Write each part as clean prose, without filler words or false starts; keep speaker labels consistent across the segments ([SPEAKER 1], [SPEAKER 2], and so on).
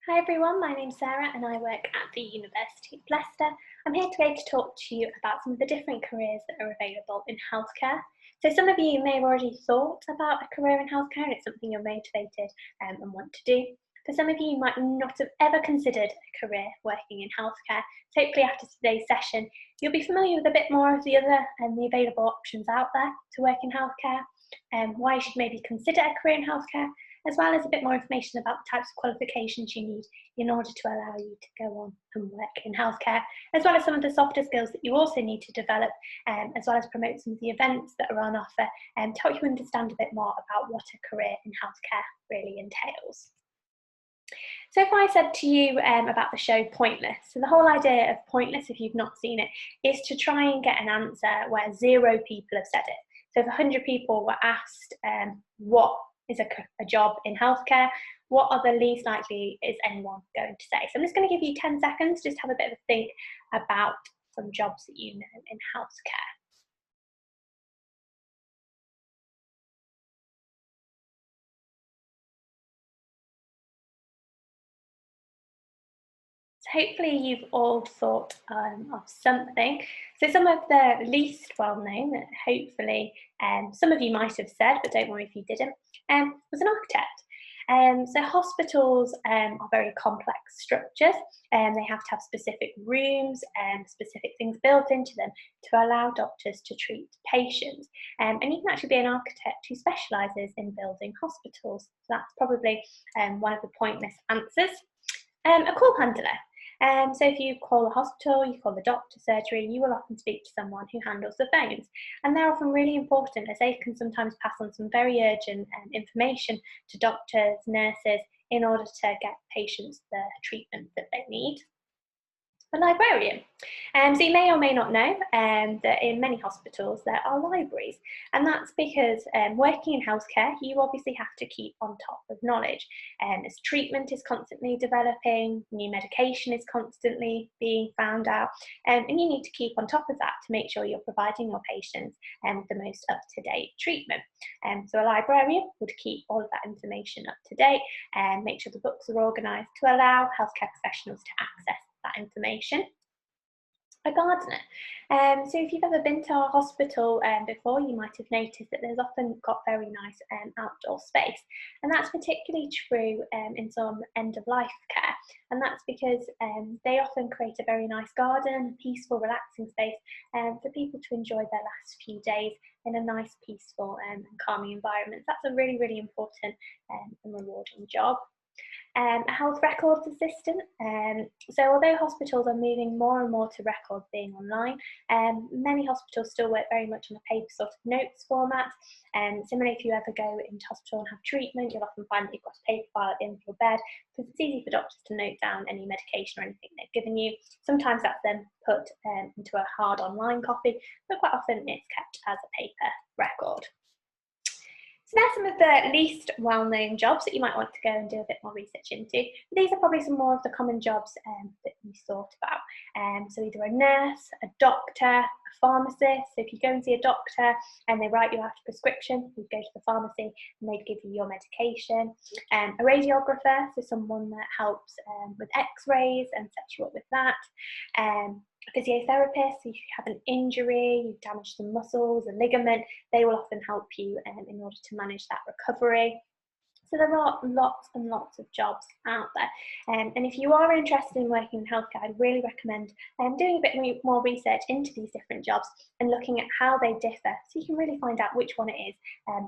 [SPEAKER 1] Hi everyone, my name's Sarah and I work at the University of Leicester. I'm here today to talk to you about some of the different careers that are available in healthcare. So some of you may have already thought about a career in healthcare and it's something you're motivated and want to do. For some of you, you might not have ever considered a career working in healthcare. So hopefully after today's session, you'll be familiar with a bit more of the other and the available options out there to work in healthcare and why you should maybe consider a career in healthcare, as well as a bit more information about the types of qualifications you need in order to allow you to go on and work in healthcare, as well as some of the softer skills that you also need to develop, as well as promote some of the events that are on offer to help you understand a bit more about what a career in healthcare really entails. So if I said to you about the show Pointless, so the whole idea of Pointless, if you've not seen it, is to try and get an answer where 0 people have said it. So if 100 people were asked what is a job in healthcare, what are the least likely is anyone going to say? So I'm just going to give you 10 seconds, just have a bit of a think about some jobs that you know in healthcare. So hopefully you've all thought of something. So some of the least well-known that hopefully some of you might have said, but don't worry if you didn't, was an architect. So hospitals are very complex structures and they have to have specific rooms and specific things built into them to allow doctors to treat patients. And you can actually be an architect who specialises in building hospitals. So that's probably one of the pointless answers. A call handler. So if you call a hospital, you call the doctor, surgery, you will often speak to someone who handles the phones. And they're often really important as they can sometimes pass on some very urgent information to doctors, nurses, in order to get patients the treatment that they need. A librarian. So you may or may not know that in many hospitals there are libraries, and that's because working in healthcare, you obviously have to keep on top of knowledge. As treatment is constantly developing, new medication is constantly being found out, and you need to keep on top of that to make sure you're providing your patients the most up-to-date treatment. So a librarian would keep all of that information up to date and make sure the books are organised to allow healthcare professionals to access that information. A gardener. So if you've ever been to a hospital before, you might have noticed that there's often got very nice outdoor space, and that's particularly true in some end-of-life care, and that's because they often create a very nice garden, peaceful, relaxing space for people to enjoy their last few days in a nice, peaceful and calming environment. So that's a really, really important and rewarding job. A health records assistant. So although hospitals are moving more and more to records being online, many hospitals still work very much on a paper sort of notes format. Similarly, if you ever go into hospital and have treatment, you'll often find that you've got a paper file at the end of your bed because it's easy for doctors to note down any medication or anything they've given you. Sometimes that's then put into a hard online copy, but quite often it's kept as a paper record. So there's some of the least well-known jobs that you might want to go and do a bit more research into. These are probably some more of the common jobs that you thought about. So either a nurse, a doctor, a pharmacist. So if you go and see a doctor and they write you out a prescription, you go to the pharmacy and they'd give you your medication. A radiographer, so someone that helps with x-rays and sets you up with that. A physiotherapist, if you have an injury, you've damaged some muscles, a ligament, they will often help you in order to manage that recovery. So there are lots and lots of jobs out there. And if you are interested in working in healthcare, I'd really recommend doing a bit more research into these different jobs and looking at how they differ so you can really find out which one it is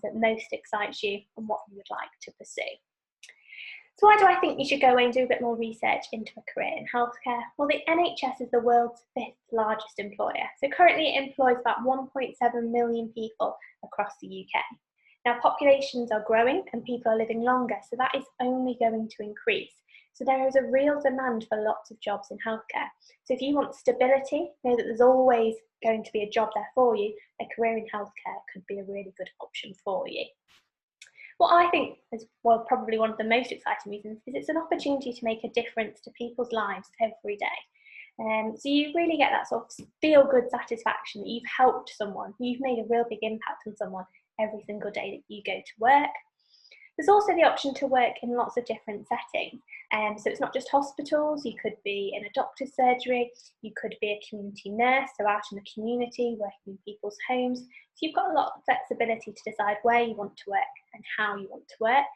[SPEAKER 1] that most excites you and what you would like to pursue. So why do I think you should go away and do a bit more research into a career in healthcare? Well, the NHS is the world's 5th largest employer. So currently it employs about 1.7 million people across the UK. Now populations are growing and people are living longer, so that is only going to increase. So there is a real demand for lots of jobs in healthcare. So if you want stability, know that there's always going to be a job there for you. A career in healthcare could be a really good option for you. What I think is probably one of the most exciting reasons is it's an opportunity to make a difference to people's lives every day. So you really get that sort of feel-good satisfaction that you've helped someone, you've made a real big impact on someone every single day that you go to work. There's also the option to work in lots of different settings. So it's not just hospitals, you could be in a doctor's surgery, you could be a community nurse, so out in the community, working in people's homes. So you've got a lot of flexibility to decide where you want to work and how you want to work.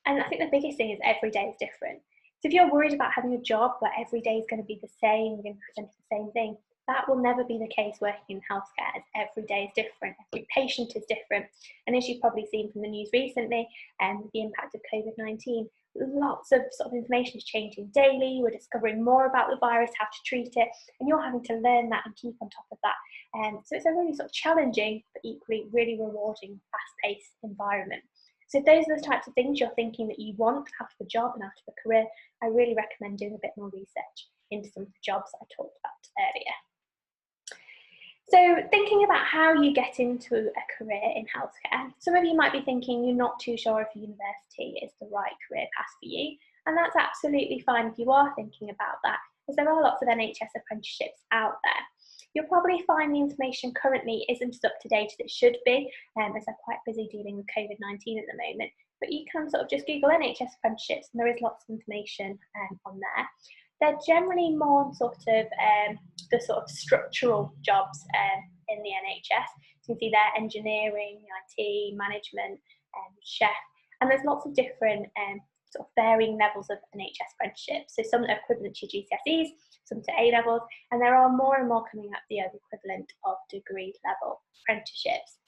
[SPEAKER 1] And I think the biggest thing is every day is different. So if you're worried about having a job where every day is going to be the same, you're going to present the same thing, that will never be the case working in healthcare, as every day is different, every patient is different. And as you've probably seen from the news recently, with the impact of COVID-19, lots of sort of information is changing daily. We're discovering more about the virus, how to treat it, and you're having to learn that and keep on top of that. So it's a really sort of challenging, but equally really rewarding, fast-paced environment. So if those are the types of things you're thinking that you want out of a job and out of a career, I really recommend doing a bit more research into some of the jobs I talked about earlier. So thinking about how you get into a career in healthcare, some of you might be thinking you're not too sure if university is the right career path for you, and that's absolutely fine if you are thinking about that, as there are lots of NHS apprenticeships out there. You'll probably find the information currently isn't as up to date as it should be, as they're quite busy dealing with COVID-19 at the moment, but you can sort of just Google NHS apprenticeships and there is lots of information on there. They're generally more sort of the sort of structural jobs in the NHS. So you can see there engineering, IT, management, chef, and there's lots of different sort of varying levels of NHS apprenticeships. So some are equivalent to GCSEs, some to A levels, and there are more and more coming up the equivalent of degree level apprenticeships.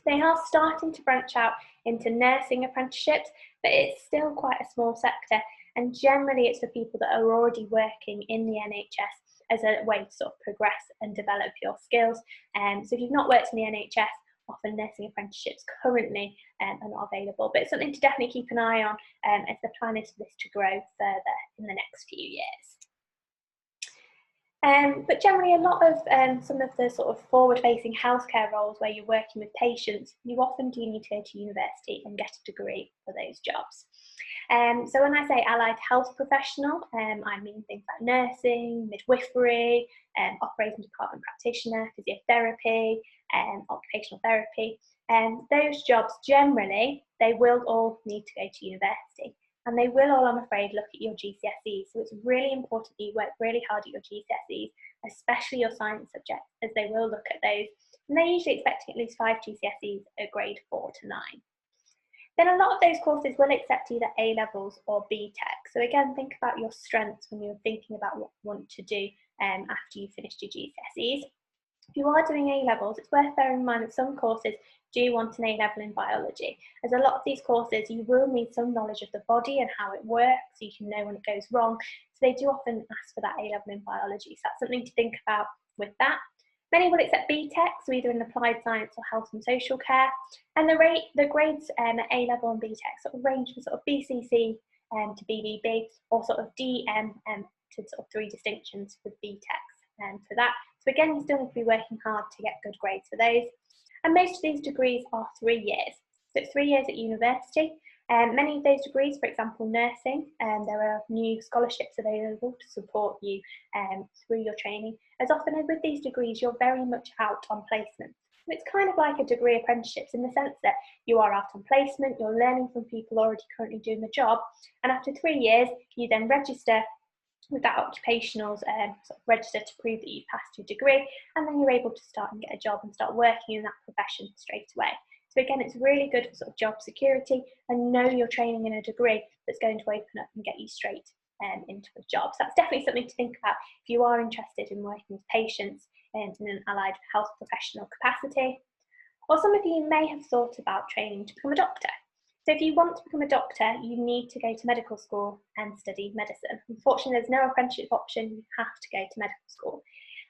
[SPEAKER 1] They are starting to branch out into nursing apprenticeships, but it's still quite a small sector. And generally it's for people that are already working in the NHS as a way to sort of progress and develop your skills. So if you've not worked in the NHS, often nursing apprenticeships currently are not available, but it's something to definitely keep an eye on as the plan is for this to grow further in the next few years. But generally a lot of some of the sort of forward-facing healthcare roles where you're working with patients, you often do need to go to university and get a degree for those jobs. So when I say allied health professional, I mean things like nursing, midwifery, operating department practitioner, physiotherapy, occupational therapy. Those jobs generally, they will all need to go to university. And they will all, I'm afraid, look at your GCSEs. So it's really important that you work really hard at your GCSEs, especially your science subjects, as they will look at those. And they're usually expecting at least 5 GCSEs at grade 4 to 9. Then a lot of those courses will accept either A levels or BTEC. So again, think about your strengths when you're thinking about what you want to do after you've finished your GCSEs. If you are doing A levels, it's worth bearing in mind that some courses do want an A level in biology. As a lot of these courses, you will need some knowledge of the body and how it works, so you can know when it goes wrong. So they do often ask for that A level in biology. So that's something to think about with that. Many will accept BTEC, so either in applied science or health and social care. And the grades at A level and BTEC sort of range from sort of BCC to BBB, or sort of DM to sort of 3 distinctions with BTECs for that. So again, you still need to be working hard to get good grades for those. And most of these degrees are 3 years. So it's 3 years at university. Many of those degrees, for example, nursing, there are new scholarships available to support you through your training. As often as with these degrees, you're very much out on placement. So it's kind of like a degree apprenticeships in the sense that you are out on placement, you're learning from people already currently doing the job, and after 3 years, you then register with that occupational sort of register to prove that you've passed your degree, and then you're able to start and get a job and start working in that profession straight away. So again, it's really good for sort of job security and know you're training in a degree that's going to open up and get you straight into a job. So that's definitely something to think about if you are interested in working with patients in an allied health professional capacity. Or some of you may have thought about training to become a doctor. So if you want to become a doctor, you need to go to medical school and study medicine. Unfortunately, there's no apprenticeship option, you have to go to medical school.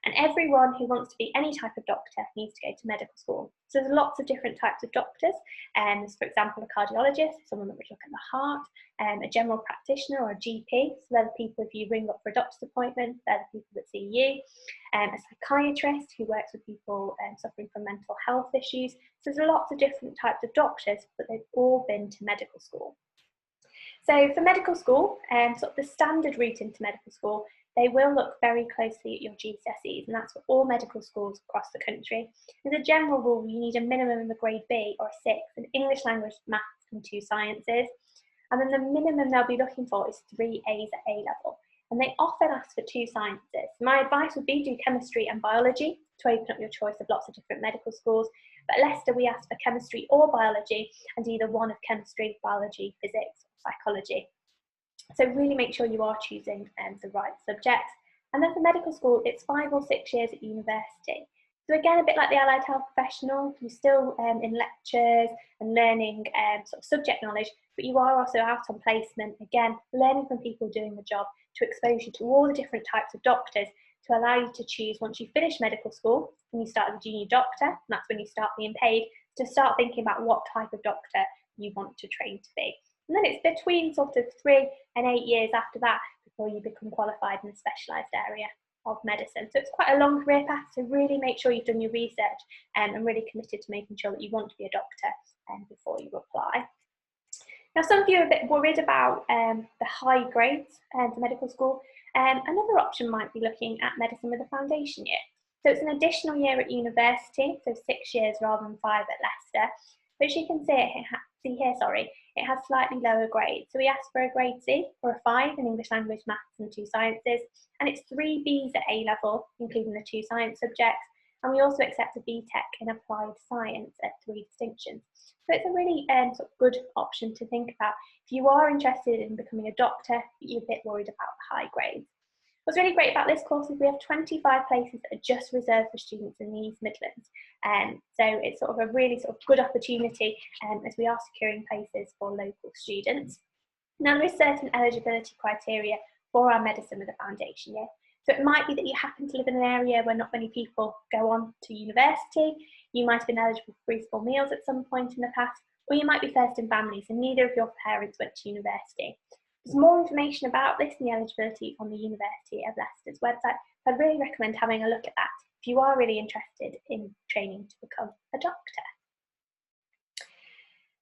[SPEAKER 1] And everyone who wants to be any type of doctor needs to go to medical school. So there's lots of different types of doctors. For example, a cardiologist, someone that would look at the heart, a general practitioner or a GP. So they're the people, if you ring up for a doctor's appointment, they're the people that see you. A psychiatrist who works with people suffering from mental health issues. So there's lots of different types of doctors, but they've all been to medical school. So for medical school, sort of the standard route into medical school they will look very closely at your GCSEs, and that's for all medical schools across the country. As a general rule, you need a minimum of a grade B or a 6 in English language, maths and 2 sciences. And then the minimum they'll be looking for is 3 A's at A level. And they often ask for 2 sciences. My advice would be do chemistry and biology to open up your choice of lots of different medical schools. But at Leicester, we ask for chemistry or biology and either one of chemistry, biology, physics, or psychology. So really make sure you are choosing the right subjects. And then for medical school, it's 5 or 6 years at university. So again, a bit like the allied health professional, you're still in lectures and learning sort of subject knowledge, but you are also out on placement, again, learning from people doing the job to expose you to all the different types of doctors to allow you to choose once you finish medical school and you start as a junior doctor, and that's when you start being paid, to start thinking about what type of doctor you want to train to be. And then it's between sort of 3 and 8 years after that before you become qualified in a specialised area of medicine. So it's quite a long career path, so really make sure you've done your research and really committed to making sure that you want to be a doctor before you apply. Now, some of you are a bit worried about the high grades for medical school. Another option might be looking at medicine with a foundation year. So it's an additional year at university, so 6 years rather than 5 at Leicester. But as you can see here, it has slightly lower grades. So we ask for a grade C or a 5 in English language, maths and 2 sciences. And it's 3 Bs at A level, including the 2 science subjects. And we also accept a BTEC in applied science at 3 distinctions. So it's a really sort of good option to think about if you are interested in becoming a doctor, but you're a bit worried about the high grades. What's really great about this course is we have 25 places that are just reserved for students in the East Midlands. So it's sort of a really sort of good opportunity as we are securing places for local students. Now, there is certain eligibility criteria for our medicine with a foundation year. So it might be that you happen to live in an area where not many people go on to university. You might have been eligible for free school meals at some point in the past, or you might be first in families and neither of your parents went to university. There's more information about this and the eligibility on the University of Leicester's website. I'd really recommend having a look at that if you are really interested in training to become a doctor.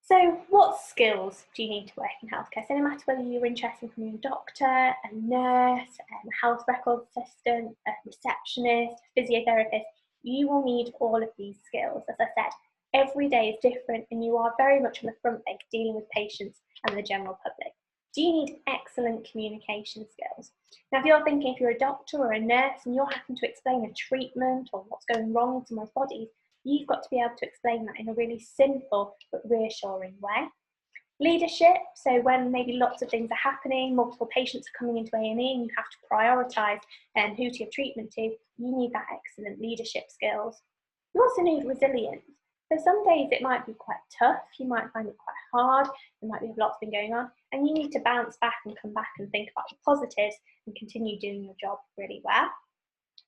[SPEAKER 1] So what skills do you need to work in healthcare? So no matter whether you're interested in becoming a doctor, a nurse, a health record assistant, a receptionist, a physiotherapist, you will need all of these skills. As I said, every day is different and you are very much on the front leg dealing with patients and the general public. Do you need excellent communication skills? Now, if you're thinking if you're a doctor or a nurse and you're having to explain a treatment or what's going wrong with someone's body, you've got to be able to explain that in a really simple but reassuring way. Leadership, so when maybe lots of things are happening, multiple patients are coming into A&E and you have to prioritise who to give treatment to, you need that excellent leadership skills. You also need resilience. So some days it might be quite tough, you might find it quite hard, there might be lots been going on, and you need to bounce back and come back and think about the positives and continue doing your job really well.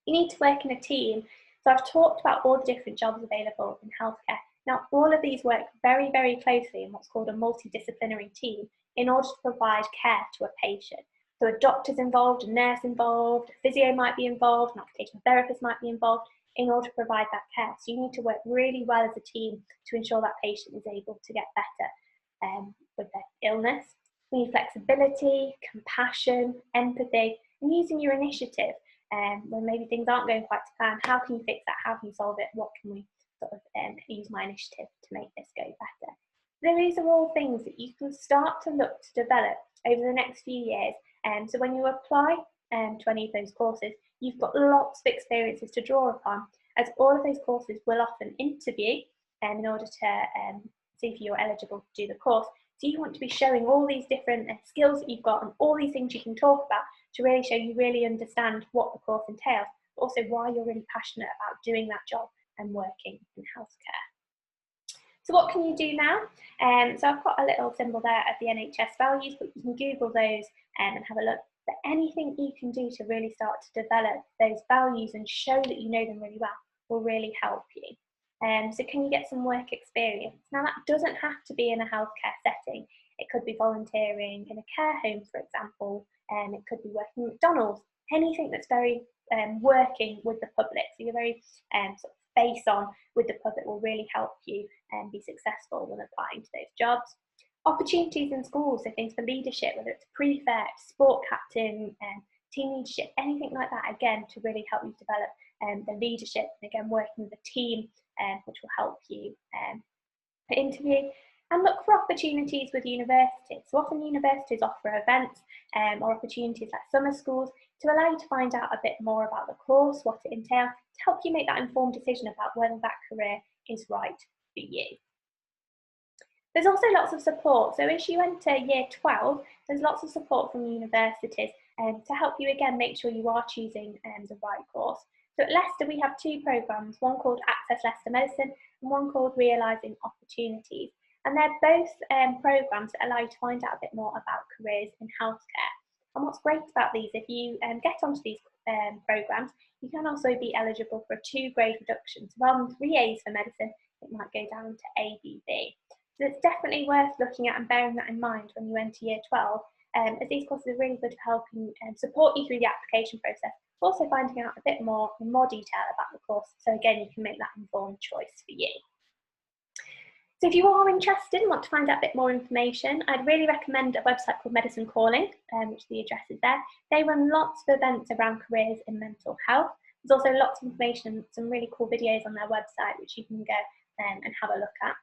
[SPEAKER 1] You need to work in a team. So I've talked about all the different jobs available in healthcare. Now, all of these work very, very closely in what's called a multidisciplinary team in order to provide care to a patient. So a doctor's involved, a nurse involved, a physio might be involved, an occupational therapist might be involved in order to provide that care. So you need to work really well as a team to ensure that patient is able to get better with their illness. You need flexibility, compassion, empathy, and using your initiative. When maybe things aren't going quite to plan, how can you fix that? How can you solve it? What can we sort of use my initiative to make this go better? These are all things that you can start to look to develop over the next few years. So when you apply to any of those courses, you've got lots of experiences to draw upon, as all of those courses will often interview in order to see if you're eligible to do the course. So you want to be showing all these different skills that you've got and all these things you can talk about to really show you really understand what the course entails, but also why you're really passionate about doing that job and working in healthcare. So what can you do now? So I've got a little symbol there of the NHS values, but you can Google those and have a look. But anything you can do to really start to develop those values and show that you know them really well will really help you. So can you get some work experience? Now, that doesn't have to be in a healthcare setting. It could be volunteering in a care home, for example, and it could be working at McDonald's, anything that's very working with the public. So you're very sort of face on with the public will really help you be successful when applying to those jobs. Opportunities in schools, so things for leadership, whether it's prefect, sport captain, team leadership, anything like that, again, to really help you develop the leadership, and again, working with a team, which will help you interview. And look for opportunities with universities. So often universities offer events or opportunities like summer schools to allow you to find out a bit more about the course, what it entails, to help you make that informed decision about whether that career is right for you. There's also lots of support. So as you enter year 12, there's lots of support from universities to help you, again, make sure you are choosing the right course. So at Leicester, we have two programmes, one called Access Leicester Medicine and one called Realising Opportunities. And they're both programmes that allow you to find out a bit more about careers in healthcare. And what's great about these, if you get onto these programmes, you can also be eligible for a 2-grade reduction. So rather than 3 A's for medicine, it might go down to ABB. So it's definitely worth looking at and bearing that in mind when you enter year 12, as these courses are really good for helping support you through the application process, but also finding out a bit more in more detail about the course. So again, you can make that informed choice for you. So if you are interested and want to find out a bit more information, I'd really recommend a website called Medicine Calling, which the address is there. They run lots of events around careers in mental health. There's also lots of information, some really cool videos on their website, which you can go and have a look at.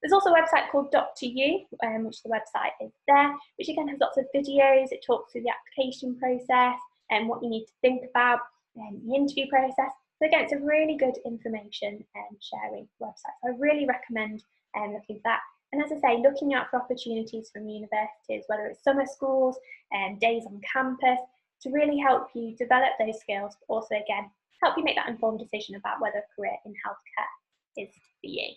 [SPEAKER 1] There's also a website called Dr. You, which the website is there, which again has lots of videos. It talks through the application process and what you need to think about, the interview process. So again, it's a really good information sharing website. So I really recommend looking for that. And as I say, looking out for opportunities from universities, whether it's summer schools and days on campus, to really help you develop those skills, but also again, help you make that informed decision about whether a career in healthcare is for you.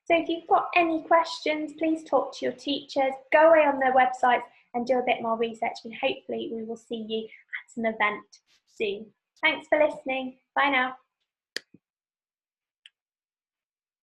[SPEAKER 1] So if you've got any questions, please talk to your teachers, go away on their websites and do a bit more research, and hopefully we will see you at an event soon. Thanks for listening. Bye now.